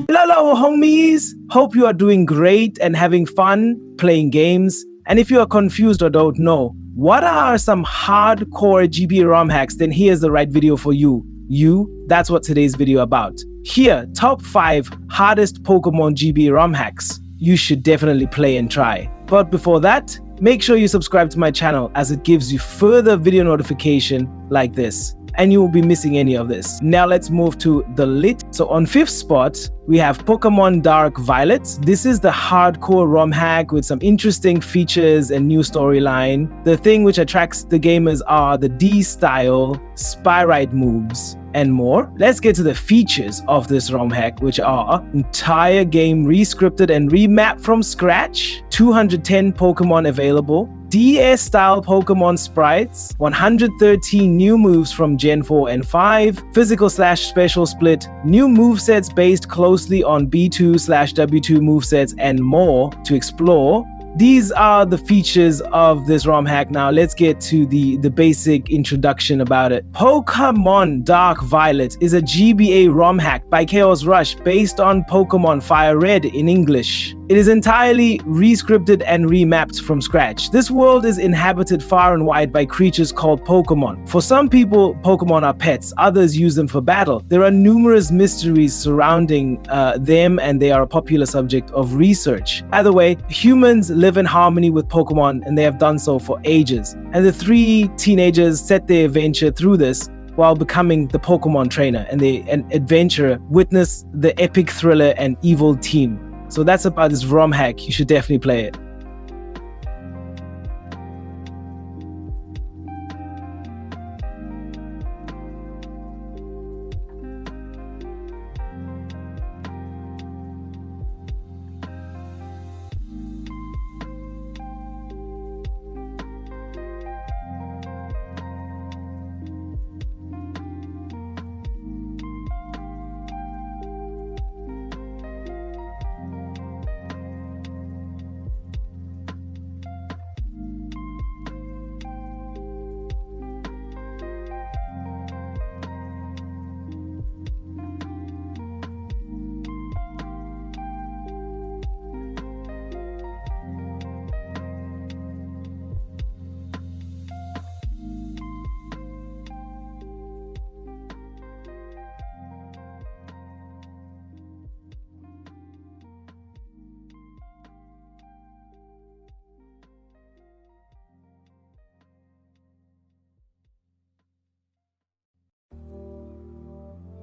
Hello homies, hope you are doing great and having fun playing games. And if you are confused or don't know, what are some hardcore GBA ROM hacks, then here's the right video for you. That's what today's video about. Here, top 5 hardest Pokemon GBA ROM hacks you should definitely play and try. But before that, make sure you subscribe to my channel as it gives you further video notification like this, and you won't be missing any of this. Now let's move to the lit. So on 5th spot, we have Pokemon Dark Violet. This is the hardcore ROM hack with some interesting features and new storyline. The thing which attracts the gamers are the D-style, Spyrite moves, and more. Let's get to the features of this ROM hack, which are entire game re-scripted and remapped from scratch, 210 Pokemon available, DS-style Pokemon sprites, 113 new moves from Gen 4 and 5, physical/special split, new movesets based closely on B2/W2 movesets, and more to explore. These are the features of this ROM hack. Now let's get to the basic introduction about it. Pokemon Dark Violet is a GBA ROM hack by Chaos Rush based on Pokemon Fire Red in English. It is entirely re-scripted and remapped from scratch. This world is inhabited far and wide by creatures called Pokemon. For some people, Pokemon are pets, others use them for battle. There are numerous mysteries surrounding them, and they are a popular subject of research. Either way, humans live in harmony with Pokemon, and they have done so for ages. And the 3 teenagers set their adventure through this while becoming the Pokemon trainer, and the adventurer witness the epic thriller and evil team. So that's about this ROM hack. You should definitely play it.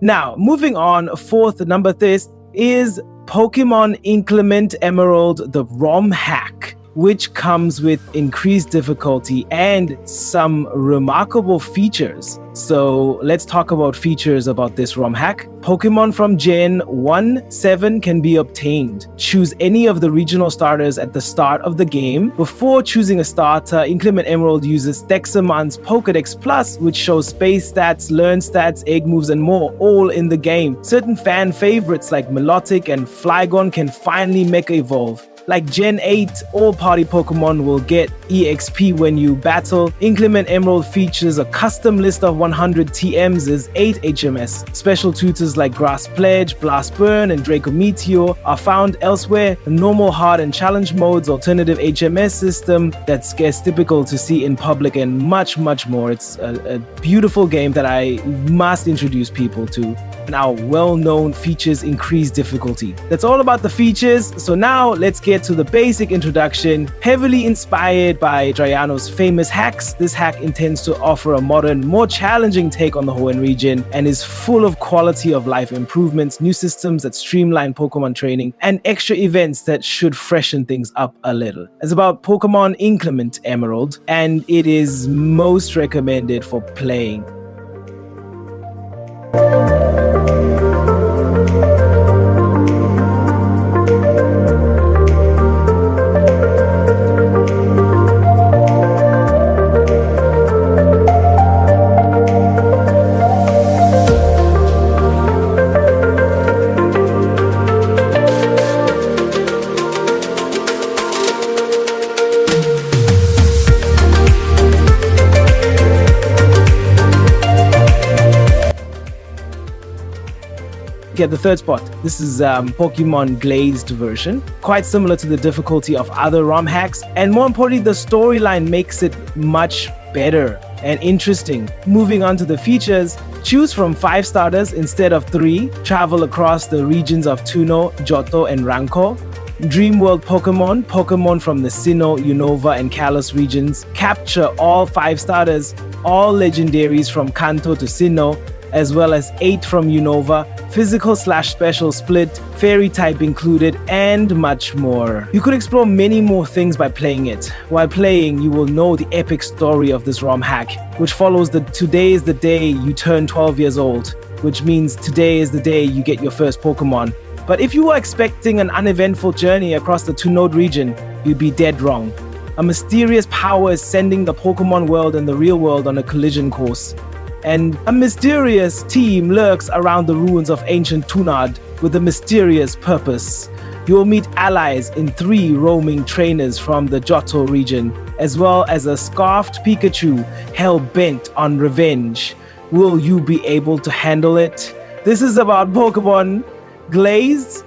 Now, moving on, 4th, number this is Pokemon Inclement Emerald, the ROM hack, which comes with increased difficulty and some remarkable features. So let's talk about features about this ROM hack. Pokemon from Gen 1-7 can be obtained. Choose any of the regional starters at the start of the game. Before choosing a starter, Inclement Emerald uses Dexamon's Pokedex Plus, which shows space stats, learn stats, egg moves, and more, all in the game. Certain fan favorites like Milotic and Flygon can finally Mega Evolve. Like Gen 8, all party Pokemon will get EXP when you battle. Inclement Emerald features a custom list of 100 TMs as 8 HMS. Special tutors like Grass Pledge, Blast Burn, and Draco Meteor are found elsewhere. The normal, hard, and challenge modes, alternative HMS system that's typical to see in public, and much, much more. It's a beautiful game that I must introduce people to. And our well-known features increase difficulty. That's all about the features. So now let's get to the basic introduction. Heavily inspired by Drayano's famous hacks, this hack intends to offer a modern, more challenging take on the Hoenn region and is full of quality of life improvements, new systems that streamline Pokemon training, and extra events that should freshen things up a little. It's about Pokemon Inclement Emerald, and it is most recommended for playing. get the third spot. This is Pokemon Glazed version, quite similar to the difficulty of other ROM hacks, and more importantly, the storyline makes it much better and interesting. Moving on to the features, choose from 5 starters instead of 3, travel across the regions of Tuno, Johto, and Ranko. Dream World Pokemon from the Sinnoh, Unova, and Kalos regions. Capture all 5 starters, all legendaries from Kanto to Sinnoh, as well as 8 from Unova, physical/special split, fairy type included, and much more. You could explore many more things by playing it. While playing, you will know the epic story of this ROM hack, which follows today is the day you turn 12 years old, which means today is the day you get your first Pokemon. But if you were expecting an uneventful journey across the two-node region, you'd be dead wrong. A mysterious power is sending the Pokemon world and the real world on a collision course. And a mysterious team lurks around the ruins of ancient Tunad with a mysterious purpose. You will meet allies in 3 roaming trainers from the Johto region, as well as a scarfed Pikachu hell-bent on revenge. Will you be able to handle it? This is about Pokemon Glazed.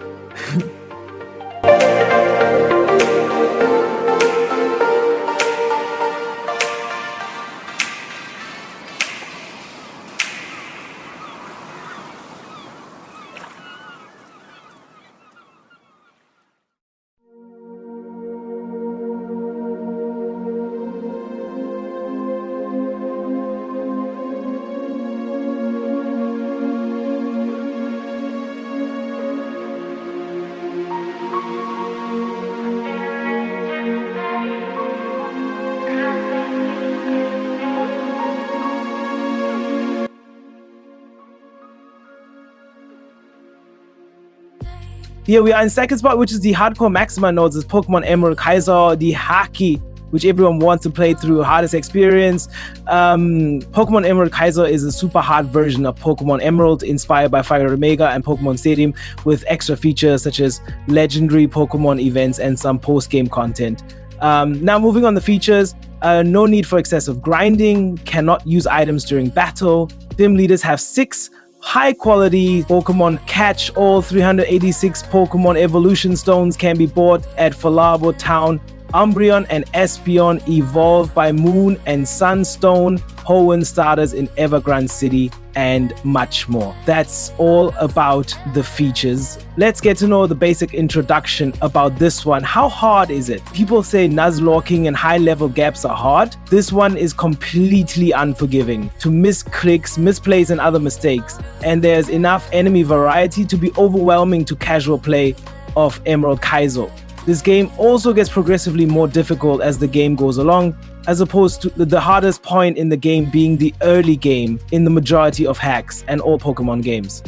Here we are in second spot, which is the Hardcore Maxima nodes. It's Pokemon Emerald Kaiser, the Haki, which everyone wants to play through, hardest experience. Pokemon Emerald Kaiser is a super hard version of Pokemon Emerald, inspired by Fire Omega and Pokemon Stadium, with extra features such as legendary Pokemon events and some post-game content. Now moving on the features, no need for excessive grinding, cannot use items during battle. Gym leaders have 6 high-quality Pokemon catch. All 386 Pokemon evolution stones can be bought at Falabo Town. Umbreon and Espeon evolved by Moon and Sunstone, Hoenn starters in Evergrande City, and much more. That's all about the features. Let's get to know the basic introduction about this one. How hard is it? People say Nuzlocking and high-level gaps are hard. This one is completely unforgiving to miss clicks, misplays, and other mistakes. And there's enough enemy variety to be overwhelming to casual play of Emerald Kaizo. This game also gets progressively more difficult as the game goes along, as opposed to the hardest point in the game being the early game in the majority of hacks and all Pokemon games.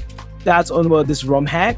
That's all about this ROM hack.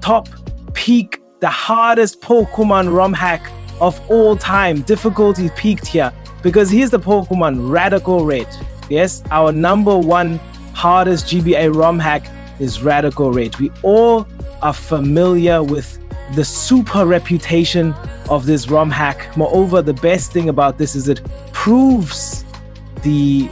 Top peak, the hardest Pokemon ROM hack of all time. Difficulty peaked here because here's the Pokemon Radical Red. Yes, our #1 hardest GBA ROM hack is Radical Red. We all are familiar with the super reputation of this ROM hack. Moreover, the best thing about this is it proves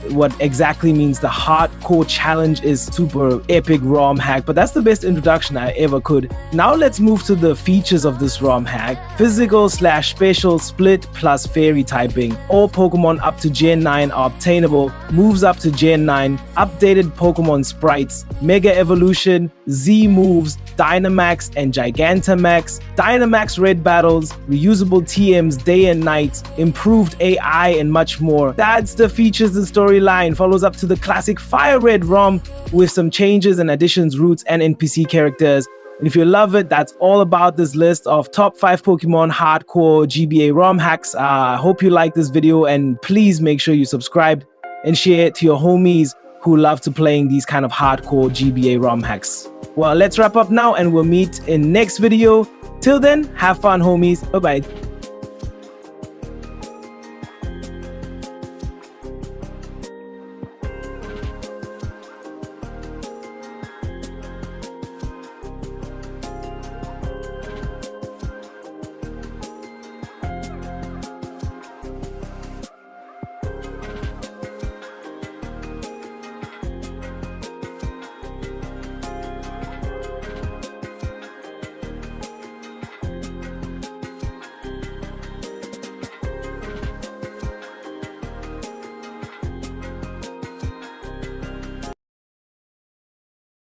what exactly means the hardcore challenge is super epic ROM hack. But that's the best introduction I ever could. Now let's move to the features of this ROM hack. Physical/special split plus fairy typing. All Pokemon up to Gen 9 are obtainable. Moves up to Gen 9. Updated Pokemon sprites. Mega evolution. Z moves, Dynamax and Gigantamax, Dynamax raid battles, reusable TMs day and night, improved AI, and much more. That's the features and storyline. Follows up to the classic Fire Red ROM with some changes and additions, routes, and NPC characters. And if you love it, that's all about this list of top 5 Pokemon hardcore GBA ROM hacks. I hope you like this video, and please make sure you subscribe and share it to your homies who love to playing these kind of hardcore GBA ROM hacks. Well, let's wrap up now and we'll meet in next video. Till then, have fun, homies. Bye-bye.